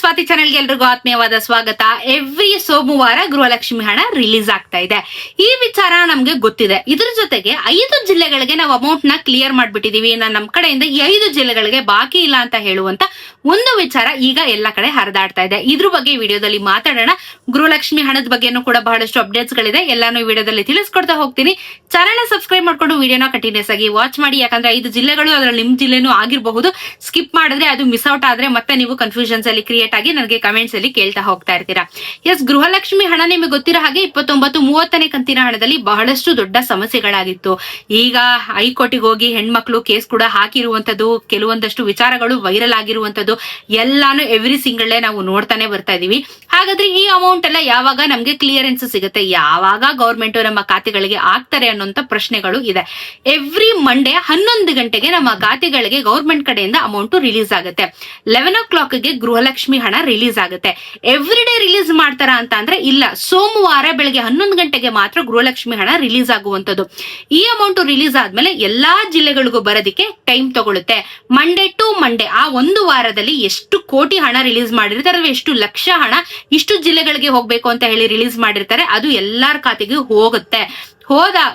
ಸ್ವಾತಿ ಚಾನೆಲ್ಗೆ ಎಲ್ರಿಗೂ ಆತ್ಮೀಯವಾದ ಸ್ವಾಗತ. ಎವ್ರಿ ಸೋಮವಾರ ಗೃಹಲಕ್ಷ್ಮಿ ಹಣ ರಿಲೀಸ್ ಆಗ್ತಾ ಇದೆ. ಈ ವಿಚಾರ ನಮ್ಗೆ ಗೊತ್ತಿದೆ. ಇದ್ರ ಜೊತೆಗೆ 5 ಜಿಲ್ಲೆಗಳಿಗೆ ನಾವು ಅಮೌಂಟ್ ನ ಕ್ಲಿಯರ್ ಮಾಡ್ಬಿಟ್ಟಿದೀವಿ. ನಮ್ ಕಡೆಯಿಂದ ಈ 5 ಜಿಲ್ಲೆಗಳಿಗೆ ಬಾಕಿ ಇಲ್ಲ ಅಂತ ಹೇಳುವಂತ ಒಂದು ವಿಚಾರ ಈಗ ಎಲ್ಲ ಕಡೆ ಹರಿದಾಡ್ತಾ ಇದೆ. ಇದ್ರ ಬಗ್ಗೆ ವಿಡಿಯೋದಲ್ಲಿ ಮಾತಾಡೋಣ. ಗೃಹಲಕ್ಷ್ಮಿ ಹಣದ ಬಗ್ಗೆನೂ ಕೂಡ ಬಹಳಷ್ಟು ಅಪ್ಡೇಟ್ಸ್ ಗಳಿದೆ. ಎಲ್ಲಾನು ವಿಡಿಯೋದಲ್ಲಿ ತಿಳಿಸ್ಕೊಡ್ತಾ ಹೋಗ್ತೀನಿ. ಚಾನೆಲ್ ಸಬ್ಸ್ಕ್ರೈಬ್ ಮಾಡ್ಕೊಂಡು ವಿಡಿಯೋನ ಕಂಟಿನ್ಯೂಸ್ ಆಗಿ ವಾಚ್ ಮಾಡಿ. ಯಾಕಂದ್ರೆ 5 ಜಿಲ್ಲೆಗಳು ಅದರಲ್ಲಿ ನಿಮ್ ಜಿಲ್ಲೆನೂ ಆಗಿರಬಹುದು. ಸ್ಕಿಪ್ ಮಾಡಿದ್ರೆ ಅದು ಮಿಸ್ ಔಟ್ ಆದ್ರೆ ಮತ್ತೆ ನೀವು ಕನ್ಫ್ಯೂಷನ್ಸ್ ಅಲ್ಲಿ ಕ್ರಿಯೇಟ್ ಆಗಿ ನನಗೆ ಕಮೆಂಟ್ಸ್ ಅಲ್ಲಿ ಕೇಳ್ತಾ ಹೋಗ್ತಾ ಇರ್ತೀರಾ. ಎಸ್, ಗೃಹಲಕ್ಷ್ಮಿ ಹಣ ನಿಮಗೆ ಗೊತ್ತಿರೋ ಹಾಗೆ 29-30ನೇ ಕಂತಿನ ಹಣದಲ್ಲಿ ಬಹಳಷ್ಟು ದೊಡ್ಡ ಸಮಸ್ಯೆಗಳಾಗಿತ್ತು. ಈಗ ಹೈಕೋರ್ಟಿಗೆ ಹೋಗಿ ಹೆಣ್ಮಕ್ಳು ಕೇಸ್ ಕೂಡ ಹಾಕಿರುವಂತದ್ದು, ಕೆಲವೊಂದಷ್ಟು ವಿಚಾರಗಳು ವೈರಲ್ ಆಗಿರುವಂತದ್ದು ಎಲ್ಲಾನು ಎವ್ರಿ ಸಿಂಗಲ್ ಡೇ ನಾವು ನೋಡ್ತಾನೆ ಬರ್ತಾ ಇದೀವಿ. ಹಾಗಾದ್ರೆ ಈ ಅಮೌಂಟ್ ಎಲ್ಲ ಯಾವಾಗ ನಮ್ಗೆ ಕ್ಲಿಯರೆನ್ಸ್ ಸಿಗುತ್ತೆ, ಯಾವಾಗ ಗವರ್ಮೆಂಟ್ ನಮ್ಮ ಖಾತೆಗಳಿಗೆ ಆಗ್ತಾರೆ ಅನ್ನೋಂತ ಪ್ರಶ್ನೆಗಳು ಇದೆ. ಎವ್ರಿ ಮಂಡೇ 11 ಗಂಟೆಗೆ ನಮ್ಮ ಖಾತೆಗಳಿಗೆ ಗವರ್ಮೆಂಟ್ ಕಡೆಯಿಂದ ಅಮೌಂಟ್ ರಿಲೀಸ್ ಆಗುತ್ತೆ. 11 o'clock ಗೆ ಗೃಹಲಕ್ಷ್ಮಿ ಹಣ ರಿಲೀಸ್ ಆಗುತ್ತೆ. ಎವ್ರಿ ಡೇ ರಿಲೀಸ್ ಮಾಡ್ತಾರ ಅಂತ ಅಂದ್ರೆ ಇಲ್ಲ, ಸೋಮವಾರ ಬೆಳಗ್ಗೆ 11 ಗಂಟೆಗೆ ಮಾತ್ರ ಗೃಹಲಕ್ಷ್ಮಿ ಹಣ ರಿಲೀಸ್ ಆಗುವಂತದ್ದು. ಈ ಅಮೌಂಟ್ ರಿಲೀಸ್ ಆದ್ಮೇಲೆ ಎಲ್ಲಾ ಜಿಲ್ಲೆಗಳಿಗೂ ಬರೋದಕ್ಕೆ ಟೈಮ್ ತಗೊಳುತ್ತೆ. ಮಂಡೇ ಟು ಮಂಡೇ ಆ ಒಂದು ವಾರದಲ್ಲಿ ಎಷ್ಟು ಕೋಟಿ ಹಣ ರಿಲೀಸ್ ಮಾಡಿರ್ತಾರೆ, ಎಷ್ಟು ಲಕ್ಷ ಹಣ ಇಷ್ಟು ಜಿಲ್ಲೆಗಳಿಗೆ ಹೋಗ್ಬೇಕು ಅಂತ ಹೇಳಿ ರಿಲೀಸ್ ಮಾಡಿರ್ತಾರೆ, ಅದು ಎಲ್ಲಾರ ಖಾತೆಗೂ ಹೋಗುತ್ತೆ.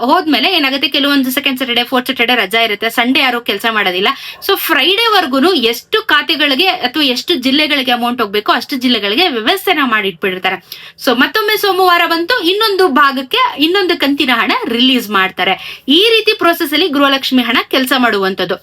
ಹೋದ್ಮೇಲೆ ಏನಾಗುತ್ತೆ, ಕೆಲವೊಂದು ಸೆಕೆಂಡ್ ಸ್ಯಾಟರ್ಡೆ, ಫೋರ್ತ್ ಸ್ಯಾಟರ್ಡೆ ರಜಾ ಇರುತ್ತೆ, ಸಂಡೇ ಯಾರು ಕೆಲಸ ಮಾಡೋದಿಲ್ಲ. ಸೊ ಫ್ರೈಡೇ ವರ್ಗುನು ಎಷ್ಟು ಖಾತೆಗಳಿಗೆ ಅಥವಾ ಎಷ್ಟು ಜಿಲ್ಲೆಗಳಿಗೆ ಅಮೌಂಟ್ ಹೋಗ್ಬೇಕು ಅಷ್ಟು ಜಿಲ್ಲೆಗಳಿಗೆ ವ್ಯವಸ್ಥೆನ ಮಾಡಿ ಇಟ್ಬಿಟ್ಟಿರ್ತಾರೆ. ಸೊ ಮತ್ತೊಮ್ಮೆ ಸೋಮವಾರ ಬಂತು, ಇನ್ನೊಂದು ಭಾಗಕ್ಕೆ ಇನ್ನೊಂದು ಕಂತಿನ ಹಣ ರಿಲೀಸ್ ಮಾಡ್ತಾರೆ. ಈ ರೀತಿ ಪ್ರೋಸೆಸ್ ಅಲ್ಲಿ ಗೃಹಲಕ್ಷ್ಮಿ ಹಣ ಕೆಲಸ ಮಾಡುವಂತದ್ದು.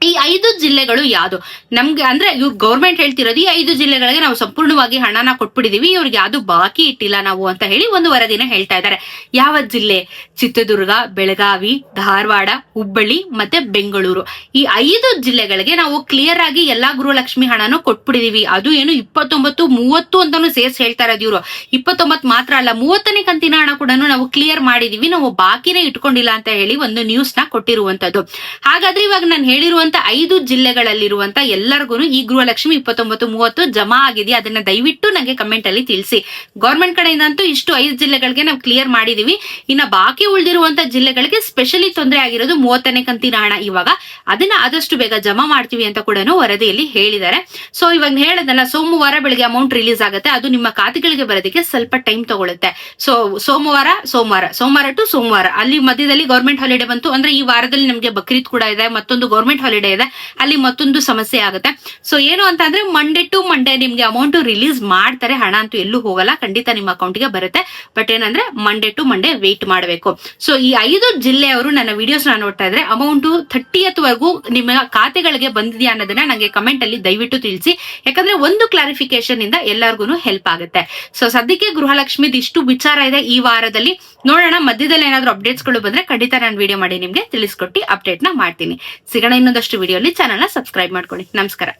ಈ 5 ಜಿಲ್ಲೆಗಳು ಯಾವುದು ನಮ್ಗೆ ಅಂದ್ರೆ ಇವ್ರು ಗೌರ್ಮೆಂಟ್ ಹೇಳ್ತಿರೋದು, ಈ 5 ಜಿಲ್ಲೆಗಳಿಗೆ ನಾವು ಸಂಪೂರ್ಣವಾಗಿ ಹಣನ ಕೊಟ್ಬಿಟ್ಟಿದೀವಿ, ಇವ್ರಿಗೆ ಯಾವ್ದು ಬಾಕಿ ಇಟ್ಟಿಲ್ಲ ನಾವು ಅಂತ ಹೇಳಿ ಒಂದು ವರದಿನ ಹೇಳ್ತಾ ಇದ್ದಾರೆ. ಯಾವ ಜಿಲ್ಲೆ? ಚಿತ್ರದುರ್ಗ, ಬೆಳಗಾವಿ, ಧಾರವಾಡ, ಹುಬ್ಬಳ್ಳಿ ಮತ್ತೆ ಬೆಂಗಳೂರು. ಈ 5 ಜಿಲ್ಲೆಗಳಿಗೆ ನಾವು ಕ್ಲಿಯರ್ ಆಗಿ ಎಲ್ಲಾ ಗೃಹಲಕ್ಷ್ಮಿ ಹಣನೂ ಕೊಟ್ಬಿಟ್ಟಿದೀವಿ. ಅದು ಏನು 29, 30 ಅಂತಾನು ಸೇರ್ಸ್ ಹೇಳ್ತಾ ಇರೋದು ಇವರು. 29 ಮಾತ್ರ ಅಲ್ಲ, 30ನೇ ಕಂತಿನ ಹಣ ಕೂಡ ನಾವು ಕ್ಲಿಯರ್ ಮಾಡಿದೀವಿ, ನಾವು ಬಾಕಿನೇ ಇಟ್ಕೊಂಡಿಲ್ಲ ಅಂತ ಹೇಳಿ ಒಂದು ನ್ಯೂಸ್ ನ ಕೊಟ್ಟಿರುವಂತದ್ದು. ಹಾಗಾದ್ರೆ ಇವಾಗ ನಾನು ಹೇಳಿರುವಂತ 5 ಜಿಲ್ಲೆಗಳಲ್ಲಿರುವಂತ ಎಲ್ಲರಿಗೂ ಈ ಗೃಹಲಕ್ಷ್ಮಿ 29, 30 ಜಮಾ ಆಗಿದೆಯಾ ಅದನ್ನ ದಯವಿಟ್ಟು ನಂಗೆ ಕಮೆಂಟ್ ಅಲ್ಲಿ ತಿಳಿಸಿ. ಗವರ್ಮೆಂಟ್ ಕಡೆಯಿಂದ ಅಂತೂ ಇಷ್ಟು 5 ಜಿಲ್ಲೆಗಳಿಗೆ ನಾವು ಕ್ಲಿಯರ್ ಮಾಡಿದೀವಿ. ಇನ್ನ ಬಾಕಿ ಉಳಿದಿರುವಂತ ಜಿಲ್ಲೆಗಳಿಗೆ ಸ್ಪೆಷಲಿ ತೊಂದರೆ ಆಗಿರೋದು 30ನೇ ಕಂತಿನ ಹಣ. ಇವಾಗ ಅದನ್ನ ಆದಷ್ಟು ಬೇಗ ಜಮಾ ಮಾಡ್ತೀವಿ ಅಂತ ಕೂಡ ವರದಿಯಲ್ಲಿ ಹೇಳಿದ್ದಾರೆ. ಸೊ ಇವಾಗ ಹೇಳದಲ್ಲ, ಸೋಮವಾರ ಬೆಳಿಗ್ಗೆ ಅಮೌಂಟ್ ರಿಲೀಸ್ ಆಗುತ್ತೆ, ಅದು ನಿಮ್ಮ ಖಾತೆಗಳಿಗೆ ಬರೋದಕ್ಕೆ ಸ್ವಲ್ಪ ಟೈಮ್ ತಗೊಳುತ್ತೆ. ಸೊ ಸೋಮವಾರ ಟು ಸೋಮವಾರ ಅಲ್ಲಿ ಮಧ್ಯದಲ್ಲಿ ಗವರ್ಮೆಂಟ್ ಹಾಲಿಡೇ ಬಂತು ಅಂದ್ರೆ ಈ ವಾರದಲ್ಲಿ ನಮಗೆ ಬಕ್ರೀದ್ ಕೂಡ ಇದೆ, ಮತ್ತೊಂದು ಗವರ್ಮೆಂಟ್ ಹಾಲಿಡೇ ಇದೆ, ಅಲ್ಲಿ ಮತ್ತೊಂದು ಸಮಸ್ಯೆ ಆಗುತ್ತೆ. ಸೊ ಏನು ಅಂತ ಅಂದ್ರೆ ಮಂಡೇ ಟು ಮಂಡೇ ನಿಮ್ಗೆ ಅಮೌಂಟ್ ರಿಲೀಸ್ ಮಾಡ್ತಾರೆ. ಹಣ ಅಂತೂ ಎಲ್ಲೂ ಹೋಗಲ್ಲ, ಖಂಡಿತ ನಿಮ್ಮ ಅಕೌಂಟ್ಗೆ ಬರುತ್ತೆ. ಬಟ್ ಏನಂದ್ರೆ ಮಂಡೇ ಟು ಮಂಡೇ ವೇಟ್ ಮಾಡಬೇಕು. ಸೊ ಈ 5 ಜಿಲ್ಲೆಯವರು ನನ್ನ ವಿಡಿಯೋಸ್ ನೋಡ್ತಾ ಇದ್ರೆ ಅಮೌಂಟ್ 30th ವರೆಗೂ ನಿಮ್ಮ ಖಾತೆಗಳಿಗೆ ಬಂದಿದೆಯಾ ಅನ್ನೋದನ್ನ ನಂಗೆ ಕಮೆಂಟ್ ಅಲ್ಲಿ ದಯವಿಟ್ಟು ತಿಳಿಸಿ. ಯಾಕಂದ್ರೆ ಒಂದು ಕ್ಲಾರಿಫಿಕೇಶನ್ ಇಂದ ಎಲ್ಲರಿಗೂ ಹೆಲ್ಪ್ ಆಗುತ್ತೆ. ಸೊ ಸದ್ಯಕ್ಕೆ ಗೃಹಲಕ್ಷ್ಮಿದ್ ಇಷ್ಟು ವಿಚಾರ ಇದೆ. ಈ ವಾರದಲ್ಲಿ ನೋಡೋಣ, ಮಧ್ಯದಲ್ಲಿ ಏನಾದ್ರು ಅಪ್ಡೇಟ್ಸ್ ಗಳು ಬಂದ್ರೆ ಖಂಡಿತ ನಾನು ವಿಡಿಯೋ ಮಾಡಿ ನಿಮ್ಗೆ ತಿಳಿಸ್ಕೊಟ್ಟು ಅಪ್ಡೇಟ್ ನ ಮಾಡ್ತೀನಿ. ಸಿಗೋಣ ಇನ್ನೊಂದಷ್ಟು ವಿಡಿಯೋಲಿ. ಚಾನಲ್ ನ ಸಬ್ಸ್ಕ್ರೈಬ್ ಮಾಡ್ಕೊಳ್ಳಿ. ನಮಸ್ಕಾರ.